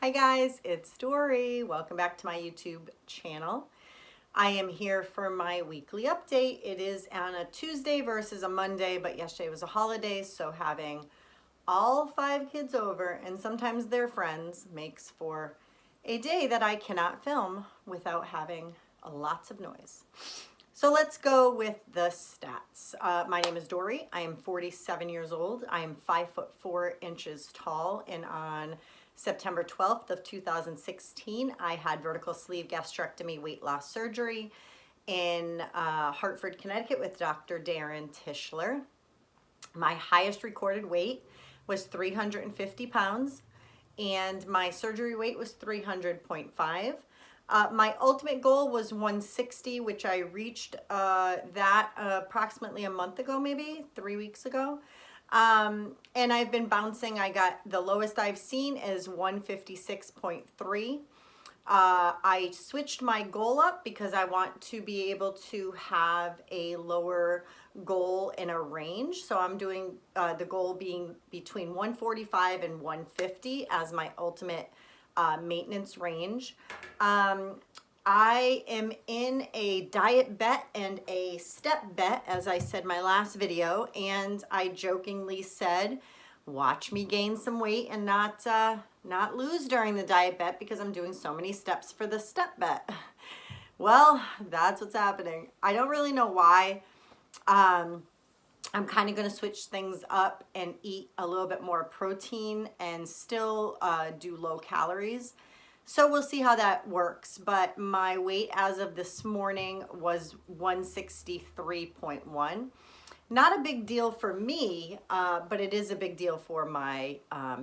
Hi guys, it's Dory. Welcome back to my YouTube channel. I am here for my weekly update. It is on a Tuesday versus a Monday, but yesterday was a holiday, so having all 5 kids over and sometimes their friends makes for a day that I cannot film without having lots of noise. So let's go with the stats. My name is Dory. I am 47 years old. I am 5'4" tall, and on September 12th of 2016, I had vertical sleeve gastrectomy weight loss surgery in Hartford, Connecticut with Dr. Darren Tischler. My highest recorded weight was 350 pounds, and my surgery weight was 300.5. My ultimate goal was 160, which I reached that approximately a month ago, maybe 3 weeks ago. And I've been bouncing. I got the lowest I've seen is 156.3. I switched my goal up because I want to be able to have a lower goal in a range. So I'm doing the goal being between 145 and 150 as my ultimate maintenance range. I am in a diet bet and a step bet, as I said in my last video, and I jokingly said, watch me gain some weight and not lose during the diet bet because I'm doing so many steps for the step bet. Well, that's what's happening. I don't really know why. I'm kind of going to switch things up and eat a little bit more protein and still do low calories. So we'll see how that works. But my weight as of this morning was 163.1. Not a big deal for me, but it is a big deal for my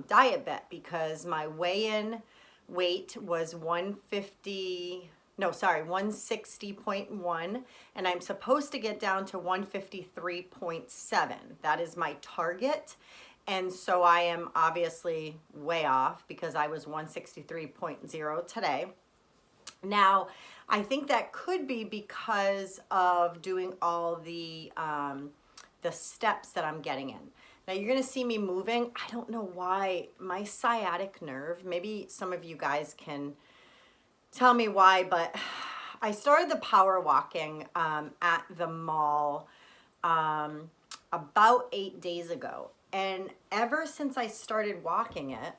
diet bet because my weigh-in weight was 160.1, and I'm supposed to get down to 153.7. That is my target. And so I am obviously way off because I was 163.0 today. Now, I think that could be because of doing all the steps that I'm getting in. Now you're gonna see me moving. I don't know why my sciatic nerve, maybe some of you guys can tell me why, but I started the power walking at the mall about 8 days ago. And ever since I started walking it,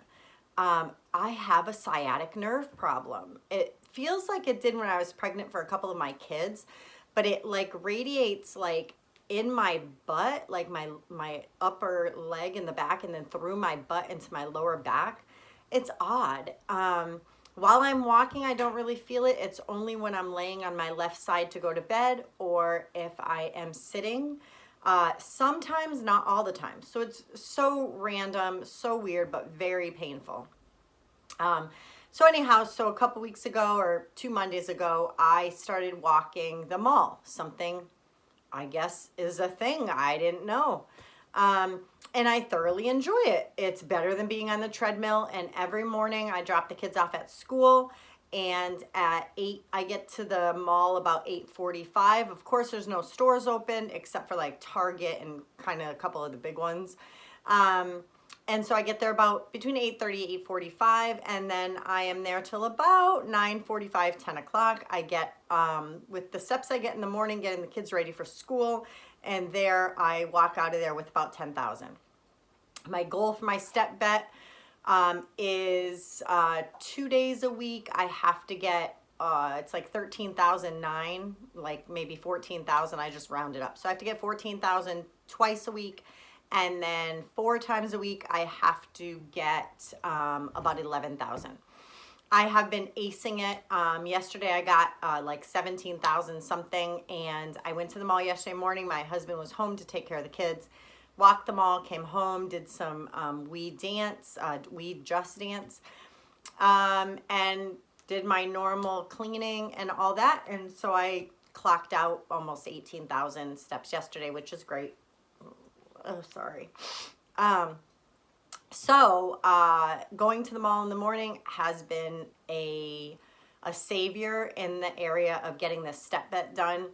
I have a sciatic nerve problem. It feels like it did when I was pregnant for a couple of my kids, but it like radiates like in my butt, like my upper leg in the back, and then through my butt into my lower back. It's odd. While I'm walking, I don't really feel it. It's only when I'm laying on my left side to go to bed or if I am sitting. Sometimes, not all the time. So it's so random, so weird, but very painful. So anyhow, so a couple weeks ago or 2 Mondays ago, I started walking the mall. Something I guess is a thing I didn't know. And I thoroughly enjoy it. It's better than being on the treadmill. And every morning I drop the kids off at school, and at 8 I get to the mall about 8:45. Of course, there's no stores open except for like Target and kind of a couple of the big ones. And so I get there about between 8:30 and 8:45, and then I am there till about 9:45, 10 o'clock. I get, with the steps I get in the morning, getting the kids ready for school, and there I walk out of there with about 10,000. My goal for my step bet is 2 days a week. I have to get, it's like 13,009, like maybe 14,000. I just rounded up. So I have to get 14,000 twice a week. And then 4 times a week, I have to get about 11,000. I have been acing it. Yesterday I got like 17,000 something, and I went to the mall yesterday morning. My husband was home to take care of the kids. Walked the mall, came home, did some weed just dance, and did my normal cleaning and all that. And so I clocked out almost 18,000 steps yesterday, which is great. Oh, sorry. So going to the mall in the morning has been a savior in the area of getting this step bet done.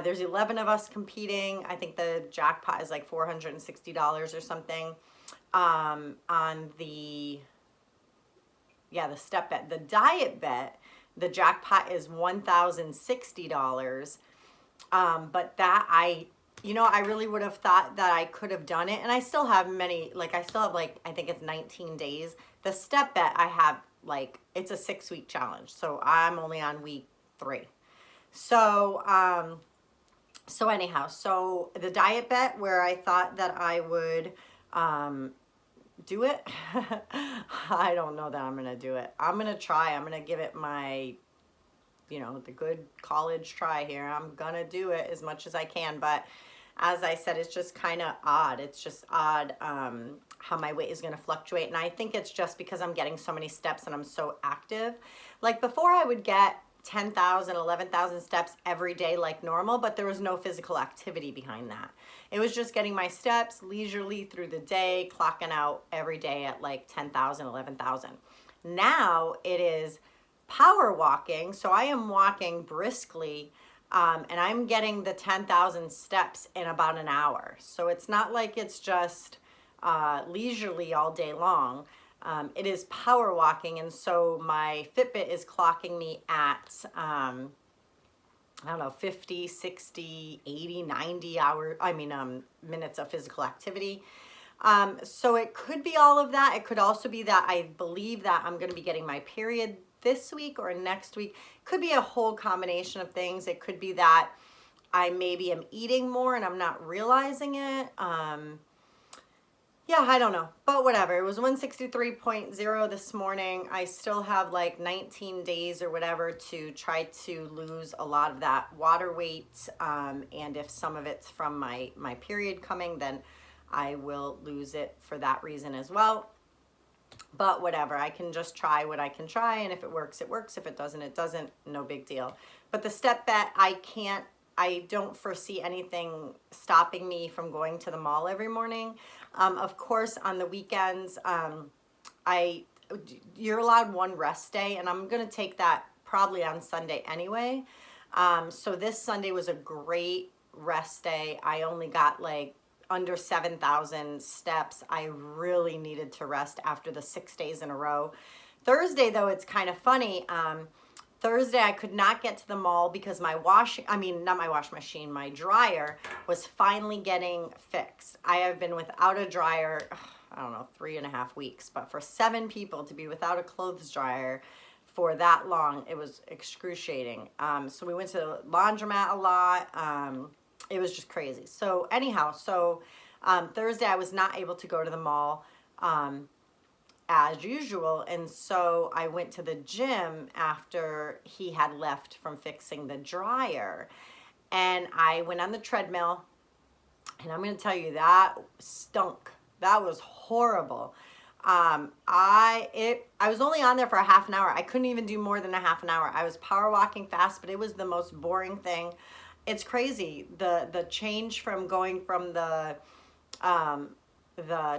There's 11 of us competing. I think the jackpot is like $460 or something on the yeah, the step bet. The diet bet, the jackpot is $1,060. But that I really would have thought that I could have done it. And I still have many, like I still have like, I think it's 19 days. The step bet I have like, it's a 6-week challenge. So I'm only on week 3. So, so anyhow, so the diet bet where I thought that I would, do it. I don't know that I'm going to do it. I'm going to try. I'm going to give it my, the good college try here. I'm going to do it as much as I can. But as I said, it's just kind of odd. It's just odd how my weight is going to fluctuate. And I think it's just because I'm getting so many steps and I'm so active. Like before I would get 10,000, 11,000 steps every day like normal, but there was no physical activity behind that. It was just getting my steps leisurely through the day, clocking out every day at like 10,000, 11,000. Now it is power walking. So I am walking briskly and I'm getting the 10,000 steps in about an hour. So it's not like it's just leisurely all day long. It is power walking, and so my Fitbit is clocking me at, I don't know, 50, 60, 80, 90 minutes of physical activity. So it could be all of that. It could also be that I believe that I'm going to be getting my period this week or next week. Could be a whole combination of things. It could be that I maybe am eating more and I'm not realizing it. Yeah, I don't know, but whatever. It was 163.0 this morning. I still have like 19 days or whatever to try to lose a lot of that water weight. And if some of it's from my period coming, then I will lose it for that reason as well. But whatever, I can just try what I can try. And if it works, it works. If it doesn't, it doesn't. No big deal. But the step bet, I don't foresee anything stopping me from going to the mall every morning. Of course, on the weekends, you're allowed one rest day, and I'm going to take that probably on Sunday anyway. So this Sunday was a great rest day. I only got like under 7,000 steps. I really needed to rest after the 6 days in a row. Thursday, though, it's kind of funny. Thursday, I could not get to the mall because my my dryer was finally getting fixed. I have been without a dryer, I don't know, 3.5 weeks, but for 7 people to be without a clothes dryer for that long, it was excruciating. So we went to the laundromat a lot. It was just crazy. So anyhow, Thursday I was not able to go to the mall. As usual, and so I went to the gym after he had left from fixing the dryer, and I went on the treadmill, and I'm going to tell you, that stunk. That was horrible. I was only on there for a half an hour. I couldn't even do more than a half an hour. I was power walking fast, but it was the most boring thing. It's crazy, the change from going from the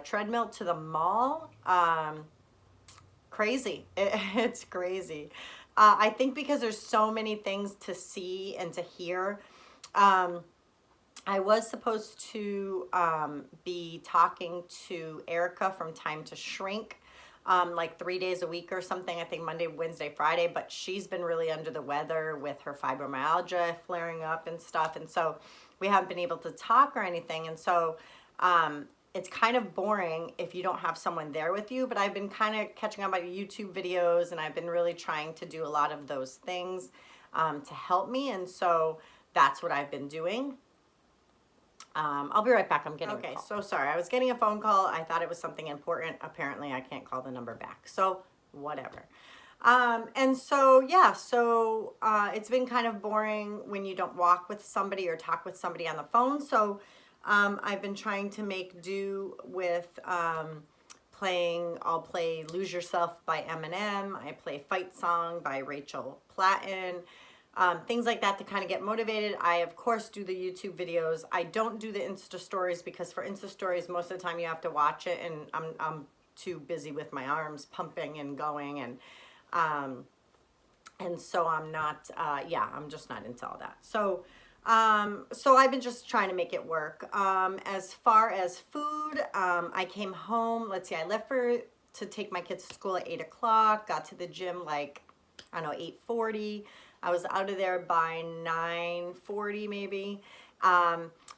treadmill to the mall. Crazy. It's crazy. I think because there's so many things to see and to hear. I was supposed to be talking to Erica from Time to Shrink like 3 days a week or something. I think Monday, Wednesday, Friday, but she's been really under the weather with her fibromyalgia flaring up and stuff. And so we haven't been able to talk or anything. And so, it's kind of boring if you don't have someone there with you, but I've been kind of catching up on YouTube videos, and I've been really trying to do a lot of those things to help me, and so that's what I've been doing. I'll be right back. I'm getting a call. So sorry. I was getting a phone call. I thought it was something important. Apparently, I can't call the number back, so whatever. And so, yeah, it's been kind of boring when you don't walk with somebody or talk with somebody on the phone, so I've been trying to make do with I'll play Lose Yourself by Eminem. I play Fight Song by Rachel Platten. Things like that to kind of get motivated. I, of course, do the YouTube videos. I don't do the Insta stories because for Insta stories, most of the time you have to watch it, and I'm too busy with my arms pumping and going, and so I'm not, I'm just not into all that. So I've been just trying to make it work. As far as food, I came home, let's see, I left for to take my kids to school at 8 o'clock, got to the gym like, I don't know, 8:40. I was out of there by 9:40 maybe.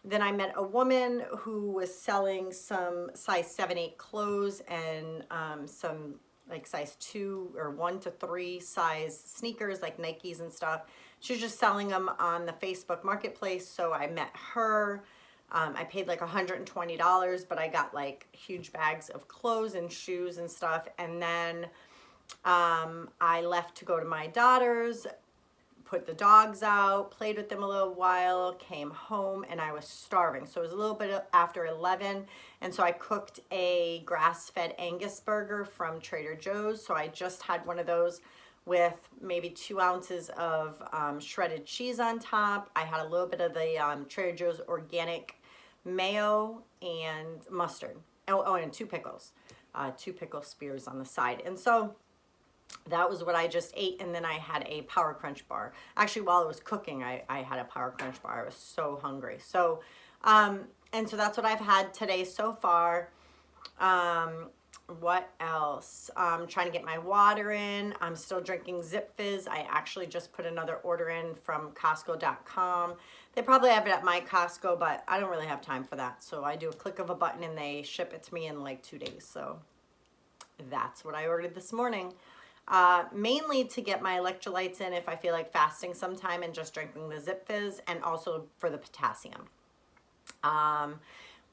Then I met a woman who was selling some size 7, 8 clothes and some like size 2 or 1 to 3 size sneakers like Nikes and stuff. She was just selling them on the Facebook marketplace. So I met her. I paid like $120, but I got like huge bags of clothes and shoes and stuff. And then I left to go to my daughter's, put the dogs out, played with them a little while, came home, and I was starving. So it was a little bit after 11, and so I cooked a grass-fed Angus burger from Trader Joe's. So I just had one of those with maybe 2 ounces of shredded cheese on top. I had a little bit of the Trader Joe's organic mayo and mustard. Oh, and 2 pickles. 2 pickle spears on the side. And so that was what I just ate, and then I had a Power Crunch bar. Actually, while I was cooking, I had a Power Crunch bar. I was so hungry. So, and so that's what I've had today so far. What else? I'm trying to get my water in. I'm still drinking Zip Fizz. I actually just put another order in from Costco.com. They probably have it at my Costco, but I don't really have time for that. So I do a click of a button and they ship it to me in like 2 days. So that's what I ordered this morning. Mainly to get my electrolytes in if I feel like fasting sometime and just drinking the Zip Fizz, and also for the potassium.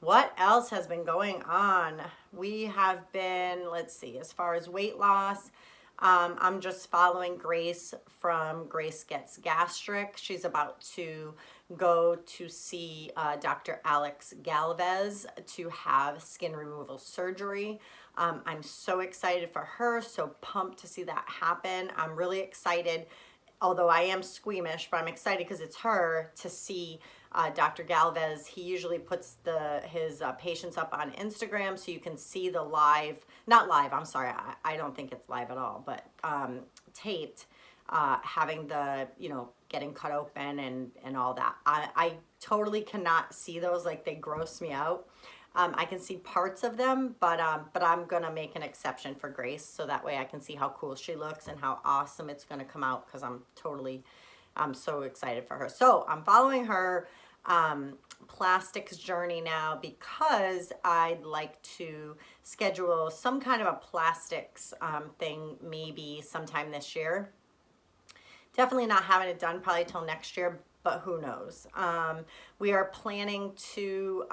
What else has been going on? We have been, let's see, as far as weight loss, I'm just following Grace from Grace Gets Gastric. She's about to go to see Dr. Alex Galvez to have skin removal surgery. I'm so excited for her, so pumped to see that happen. I'm really excited, although I am squeamish, but I'm excited because it's her to see Dr. Galvez. He usually puts his patients up on Instagram so you can see the live, not live, I'm sorry, I don't think it's live at all, but taped, having the, getting cut open and all that. I totally cannot see those, like they gross me out. I can see parts of them, but I'm gonna make an exception for Grace so that way I can see how cool she looks and how awesome it's gonna come out, because I'm so excited for her. So I'm following her plastics journey now because I'd like to schedule some kind of a plastics thing maybe sometime this year. Definitely not having it done probably till next year, but who knows. We are planning to,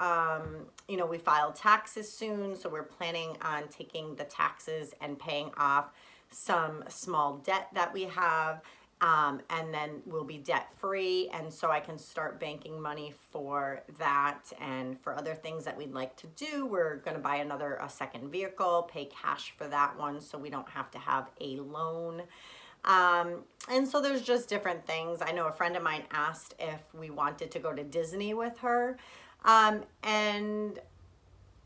we file taxes soon, so we're planning on taking the taxes and paying off some small debt that we have, and then we'll be debt free, and so I can start banking money for that and for other things that we'd like to do. We're going to buy a second vehicle, pay cash for that one so we don't have to have a loan. And so there's just different things. I know a friend of mine asked if we wanted to go to Disney with her. And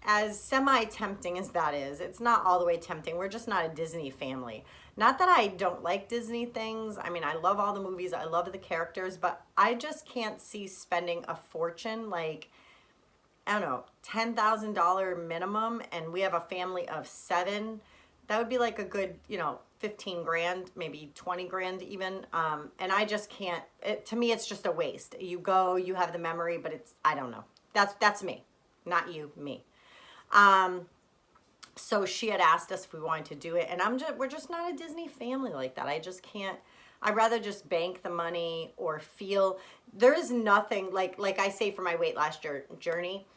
as semi-tempting as that is, it's not all the way tempting. We're just not a Disney family. Not that I don't like Disney things. I mean, I love all the movies. I love the characters, but I just can't see spending a fortune, like, I don't know, $10,000 minimum, and we have a family of 7. That would be like a good, 15 grand, maybe 20 grand even. And I just can't, to me, it's just a waste. You go, you have the memory, but I don't know. That's me, not you, me. So she had asked us if we wanted to do it, and we're just not a Disney family like that. I just can't. I'd rather just bank the money or feel, there is nothing, like I say for my weight loss journey,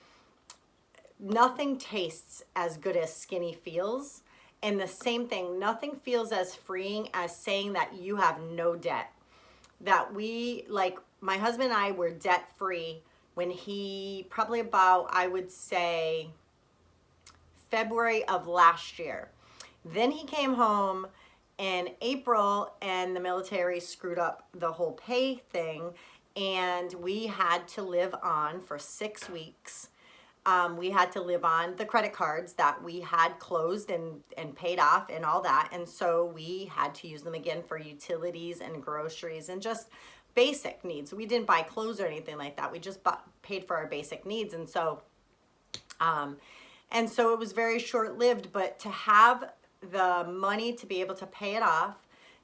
nothing tastes as good as skinny feels. And the same thing, nothing feels as freeing as saying that you have no debt. That my husband and I were debt free when he, probably about, I would say, February of last year. Then he came home in April and the military screwed up the whole pay thing, and we had to live on for 6 weeks. We had to live on the credit cards that we had closed and paid off and all that. And so we had to use them again for utilities and groceries and just basic needs. We didn't buy clothes or anything like that. We just paid for our basic needs. And so it was very short-lived, but to have the money to be able to pay it off,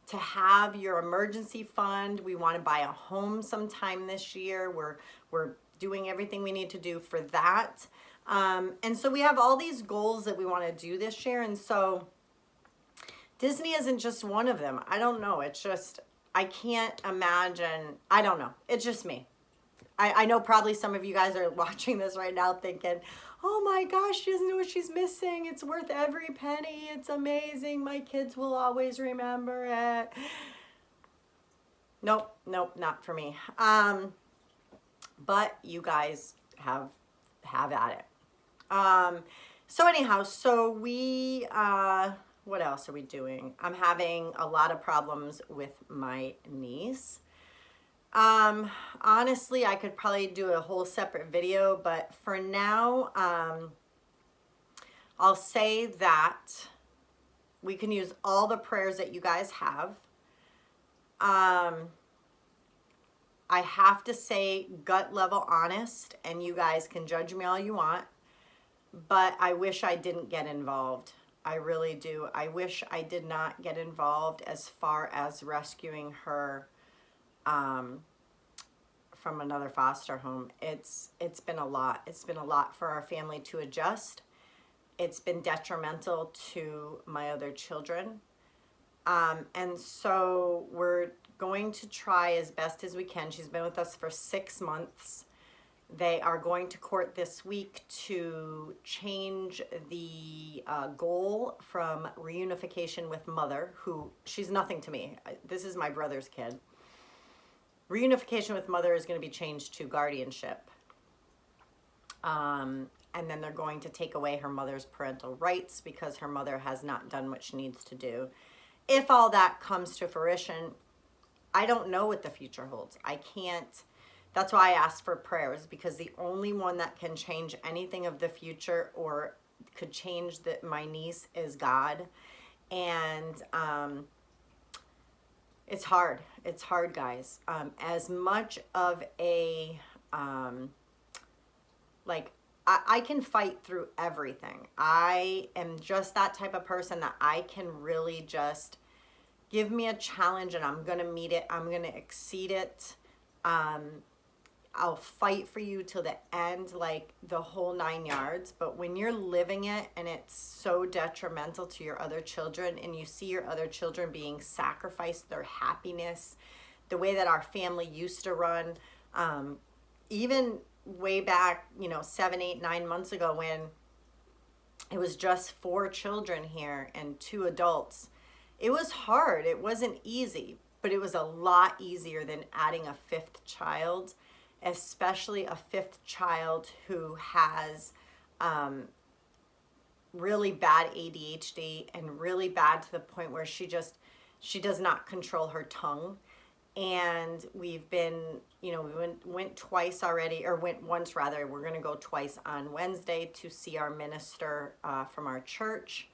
to have your emergency fund. We want to buy a home sometime this year. We're doing everything we need to do for that. And so we have all these goals that we want to do this year. And so Disney isn't just one of them. I don't know. It's just, I can't imagine. I don't know. It's just me. I know probably some of you guys are watching this right now thinking, oh my gosh, she doesn't know what she's missing. It's worth every penny. It's amazing. My kids will always remember it. Nope, not for me. But you guys have at it. So anyhow, so we, what else are we doing? I'm having a lot of problems with my niece. Honestly, I could probably do a whole separate video, but for now, I'll say that we can use all the prayers that you guys have. I have to say gut level honest, and you guys can judge me all you want, but I wish I didn't get involved. I really do. I wish I did not get involved as far as rescuing her from another foster home. It's been a lot. It's been a lot for our family to adjust. It's been detrimental to my other children. And so we're going to try as best as we can. She's been with us for 6 months. They are going to court this week to change the goal from reunification with mother, who she's nothing to me. This is my brother's kid. Reunification with mother is going to be changed to guardianship. And then they're going to take away her mother's parental rights because her mother has not done what she needs to do. If all that comes to fruition, I don't know what the future holds. I can't. That's why I asked for prayers, because the only one that can change anything of the future or could change my niece is God. And it's hard. It's hard, guys. As much of a, I can fight through everything. I am just that type of person that I can really just give me a challenge and I'm going to meet it. I'm going to exceed it. I'll fight for you till the end, like the whole 9 yards. But when you're living it and it's so detrimental to your other children, and you see your other children being sacrificed, their happiness, the way that our family used to run, even way back, 7, 8, 9 months ago, when it was just 4 children here and 2 adults, it was hard. It wasn't easy, but it was a lot easier than adding a 5th child. Especially a 5th child who has really bad ADHD and really bad to the point where she does not control her tongue. And we've been, we went twice already, or went once rather. We're going to go twice on Wednesday to see our minister from our church.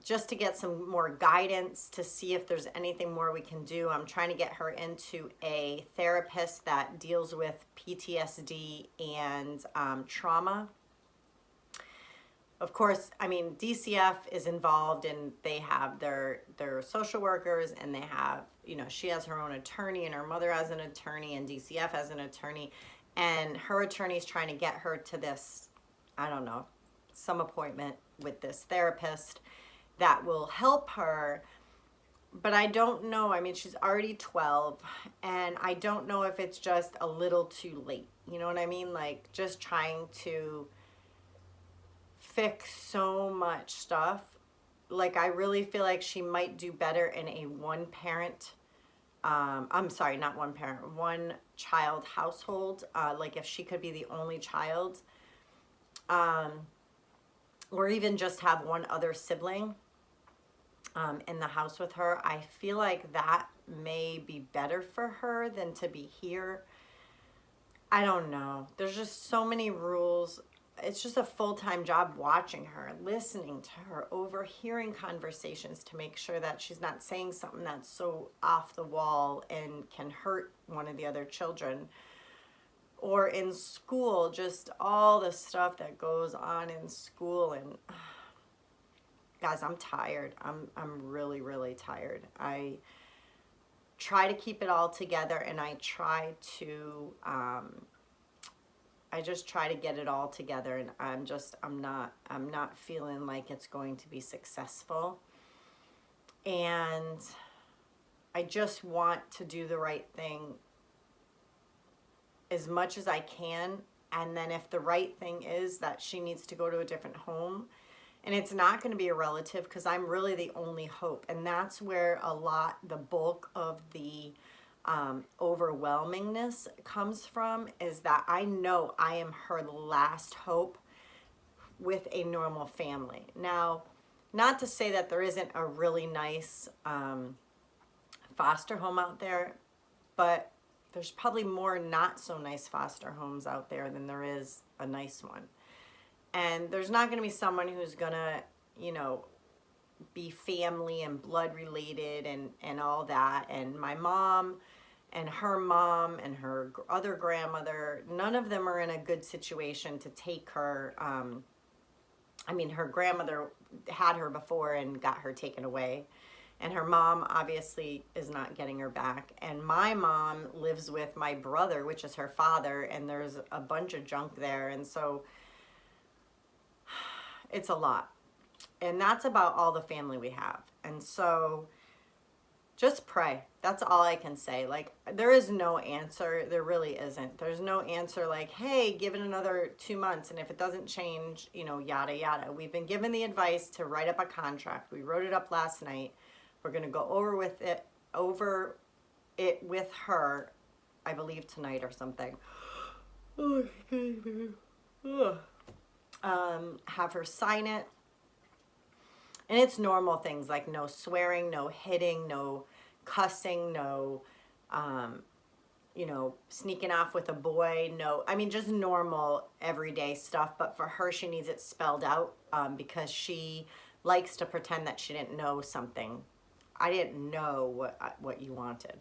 Just to get some more guidance to see if there's anything more we can do. I'm trying to get her into a therapist that deals with PTSD and trauma. Of course, DCF is involved, and they have their social workers, and they have, she has her own attorney, and her mother has an attorney, and DCF has an attorney, and her attorney's trying to get her to this, I don't know, some appointment with this therapist that will help her. But I don't know. She's already 12, and I don't know if it's just a little too late. You know what I mean? Like, just trying to fix so much stuff. Like, I really feel like she might do better in a one-parent, one-child household. Like, if she could be the only child. Or even just have one other sibling in the house with her. I feel like that may be better for her than to be here. I don't know. There's just so many rules. It's just a full-time job watching her, listening to her, overhearing conversations to make sure that she's not saying something that's so off the wall and can hurt one of the other children. Or in school, just all the stuff that goes on in school. And guys, I'm tired. I'm really, really tired. I try to keep it all together, and I just try to get it all together, and I'm not feeling like it's going to be successful. And I just want to do the right thing as much as I can. And then if the right thing is that she needs to go to a different home, and it's not going to be a relative, because I'm really the only hope. And that's where the bulk of the overwhelmingness comes from, is that I know I am her last hope with a normal family. Now, not to say that there isn't a really nice foster home out there, but there's probably more not so nice foster homes out there than there is a nice one. And there's not going to be someone who's going to, be family and blood related and all that. And my mom and her other grandmother, none of them are in a good situation to take her. Her grandmother had her before and got her taken away. And her mom obviously is not getting her back. And my mom lives with my brother, which is her father, and there's a bunch of junk there. And so it's a lot. And that's about all the family we have. And so just pray. That's all I can say. Like, there is no answer. There really isn't. There's no answer like, hey, give it another 2 months, and if it doesn't change, yada, yada. We've been given the advice to write up a contract. We wrote it up last night. We're going to go over it with her, I believe tonight or something. Have her sign it. And it's normal things like no swearing, no hitting, no cussing, no, sneaking off with a boy. Just normal everyday stuff. But for her, she needs it spelled out because she likes to pretend that she didn't know something. I didn't know what you wanted.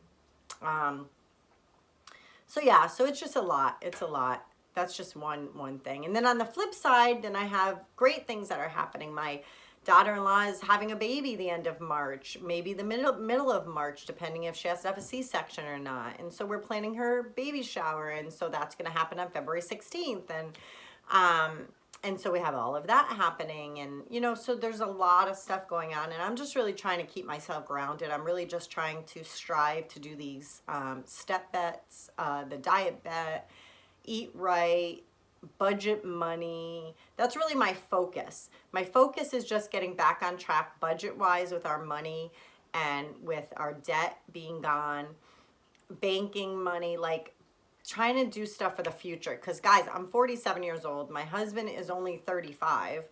So it's just a lot. It's a lot. That's just one thing. And then on the flip side, then I have great things that are happening. My daughter-in-law is having a baby the end of March, maybe the middle of March, depending if she has to have a C-section or not. And so we're planning her baby shower, and so that's going to happen on February 16th. And so we have all of that happening, and so there's a lot of stuff going on, and I'm just really trying to keep myself grounded. I'm really just trying to strive to do these step bets, the diet bet, eat right, budget money. That's really my focus. My focus is just getting back on track budget-wise with our money and with our debt being gone, banking money, like trying to do stuff for the future. Because guys, I'm 47 years old. My husband is only 35.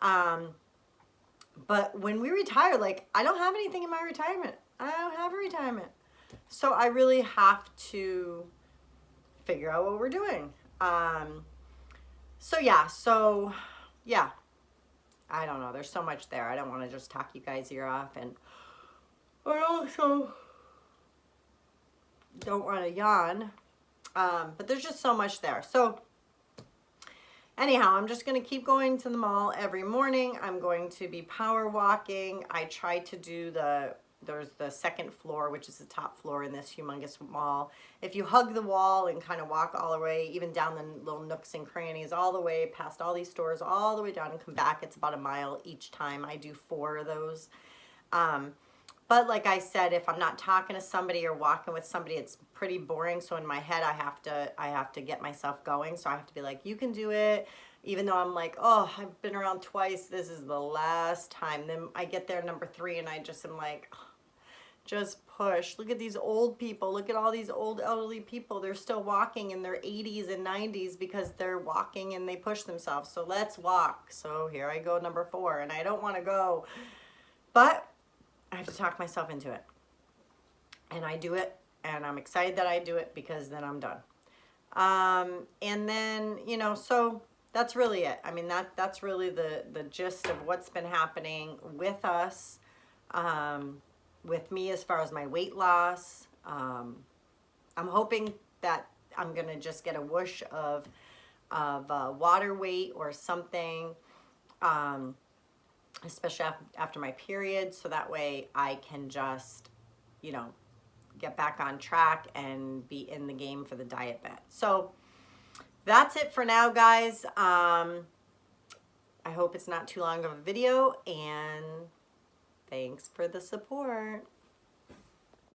But when we retire, I don't have anything in my retirement. I don't have a retirement. So I really have to figure out what we're doing. So yeah, I don't know. There's so much there. I don't want to just talk you guys' ear off, and I also don't want to yawn. But there's just so much there. So anyhow, I'm just going to keep going to the mall every morning. I'm going to be power walking. I try to do there's the second floor, which is the top floor in this humongous mall. If you hug the wall and kind of walk all the way, even down the little nooks and crannies, all the way past all these stores, all the way down and come back, it's about a mile each time. I do 4 of those. But like I said, if I'm not talking to somebody or walking with somebody, it's pretty boring. So in my head, I have to get myself going. So I have to be like, you can do it. Even though I'm like, oh, I've been around twice. This is the last time. Then I get there number 3 and I just am like, just push. Look at these old people. Look at all these old elderly people. They're still walking in their 80s and 90s because they're walking and they push themselves. So let's walk. So here I go, number 4. And I don't want to go. But I have to talk myself into it. And I do it. And I'm excited that I do it because then I'm done. And then, so that's really it. That's really the gist of what's been happening with us, with me as far as my weight loss. I'm hoping that I'm going to just get a whoosh of water weight or something. especially after my period, so that way I can just, you know, get back on track and be in the game for the diet bit. So that's it for now, guys. I hope it's not too long of a video, and thanks for the support.